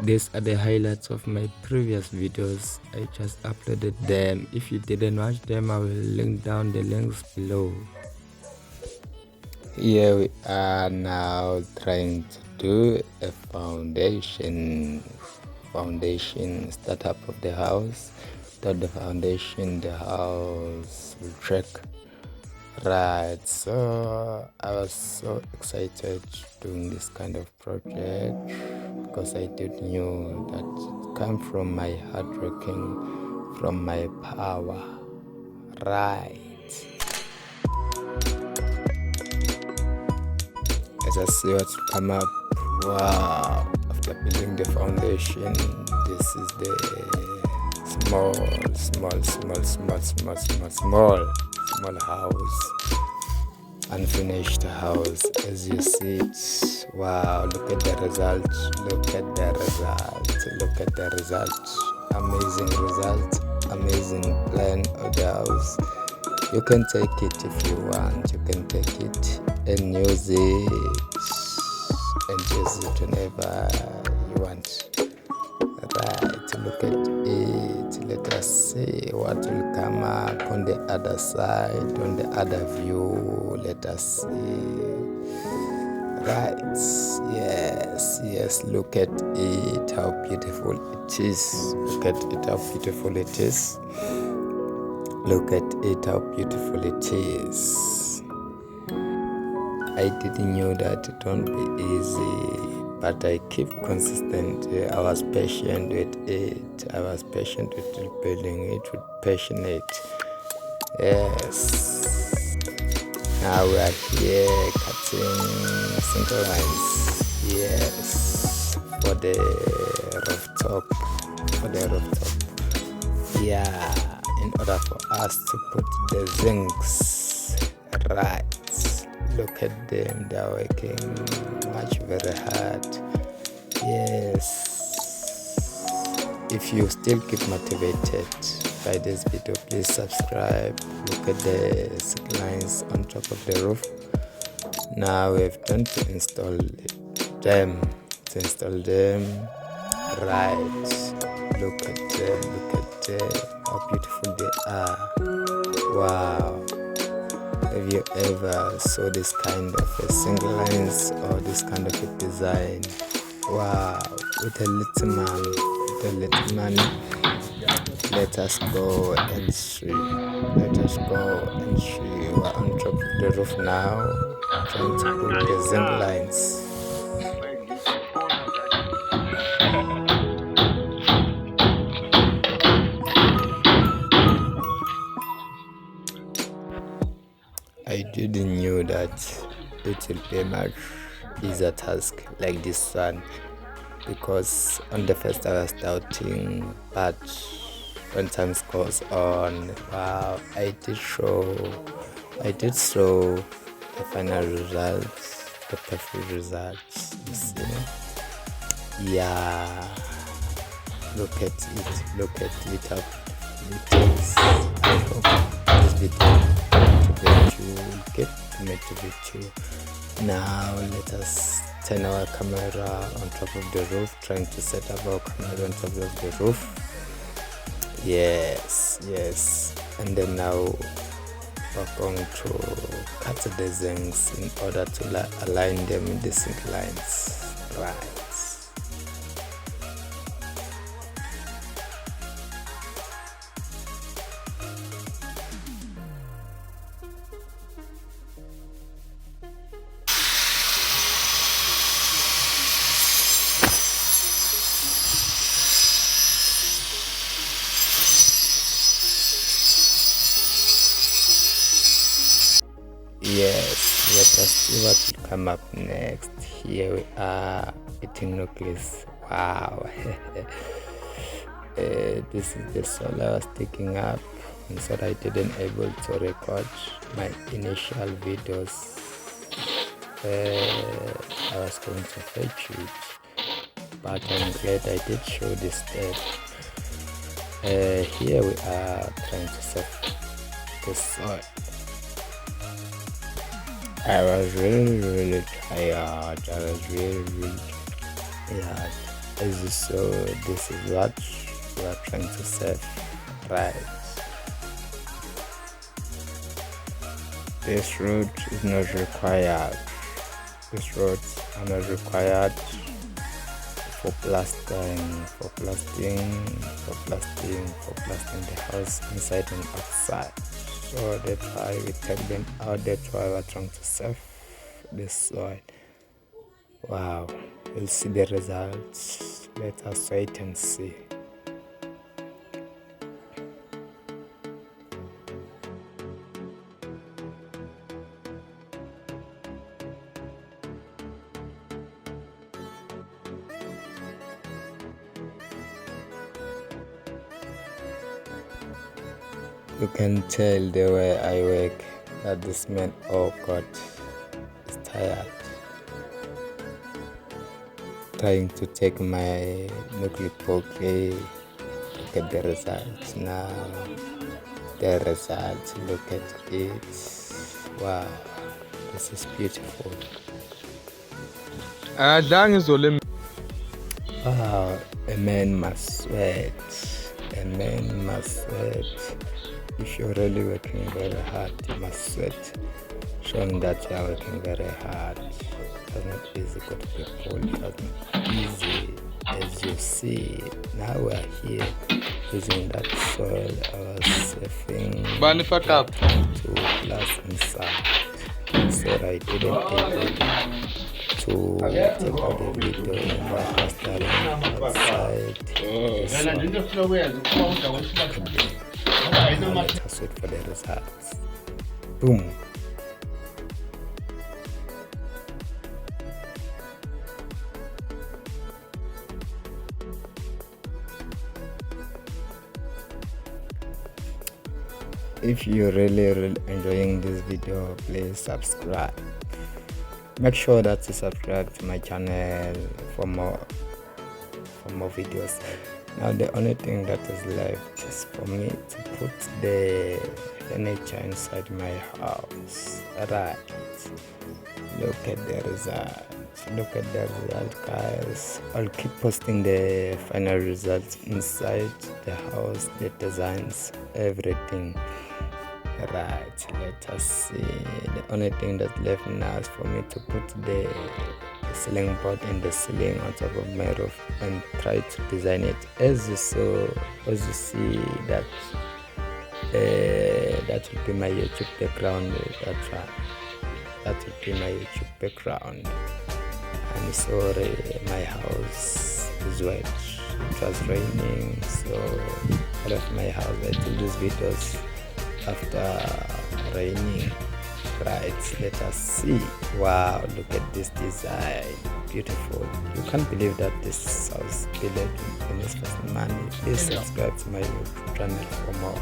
These are the highlights of my previous videos. I just uploaded them. If you didn't watch them, I will link down the links below. Here we are now trying to do a foundation startup of the house. Without the foundation, the house will crack. Right, so I was so excited doing this kind of project because I did knew that it came from my hard working, from my power. Right. As I see what's come up. Wow. After building the foundation, this is the small house, unfinished house. As you see it, wow, look at the result, amazing result, amazing plan of the house. You can take it if you want, you can take it and use it whenever you want. Right, look at it. Let us see what will come up on the other side, on the other view. Let us see. Right, yes, look at it, how beautiful it is. Look at it, how beautiful it is. Look at it, how beautiful it is. I didn't know that it won't be easy, but I keep consistent. I was patient with it. I was patient with building it, with passionate. Yes. Now we are here cutting single lines. Yes. For the rooftop. Yeah. In order for us to put the zincs right. Look at them, they're working very hard. Yes. If you still keep motivated by this video, please subscribe. Look at the lines on top of the roof. Now we've done to install them. Right. Look at them, how beautiful they are. Wow. Have you ever saw this kind of a single lines or this kind of a design? Wow, with a little man, let us go and see. We're on top of the roof now, trying to put the single lines. I didn't know that it will be a much easier task like this one, because on the first I was doubting, but when time goes on, wow, I did show the final results, the perfect results, you see. Yeah, look at it up. It is. I hope this video get to motivate you. Now let us turn our camera on top of the roof, trying to set up our camera on top of the roof. Yes, and then now we're going to cut the zincs in order to align them in the single lines. Right. Yes, let us see what will come up next. Here we are eating nucleus. Wow. This is the solar I was taking up, and so I didn't able to record my initial videos. I was going to fetch it, but I'm glad I did show this step. Here we are trying to set the soil. I was really tired. As you saw, this is what we are trying to save, right? This route is not required. These roads are not required for plastering the house inside and outside. So that's why we take them out. That's why we're trying to save this soil. Wow, you'll see the results. Let us wait and see. You can tell the way I work that this man, oh God, is tired. Trying to take my nuclear poke. Look at the results now. The results, look at it. Wow, this is beautiful. Wow, a man must sweat. A man must sweat. If you're really working very hard, you must sweat, showing that you are working very hard. It's not easy for people. It's not easy. As you see, now we are here using that soil. I was saving to plus inside, so I didn't able to take out the video and that was starting outside. Now let us wait for the results. Boom. If you're really enjoying this video, please subscribe. Make sure that you subscribe to my channel for more videos. Now the only thing that is left is for me to put the furniture inside my house. Right. Look at the result. Look at the result, guys. I'll keep posting the final results inside the house, the designs, everything. Right, let us see. The only thing that's left now is for me to put the ceiling board in the ceiling on top of my roof and try to design it as you see that that will be my YouTube background. That will be my YouTube background. I'm sorry, my house is wet. It was raining, so I left my house. I do these videos after raining. Right, let us see. Wow, look at this design, beautiful. You can't believe that this house built in NSFAS money. Please subscribe to my YouTube channel for more.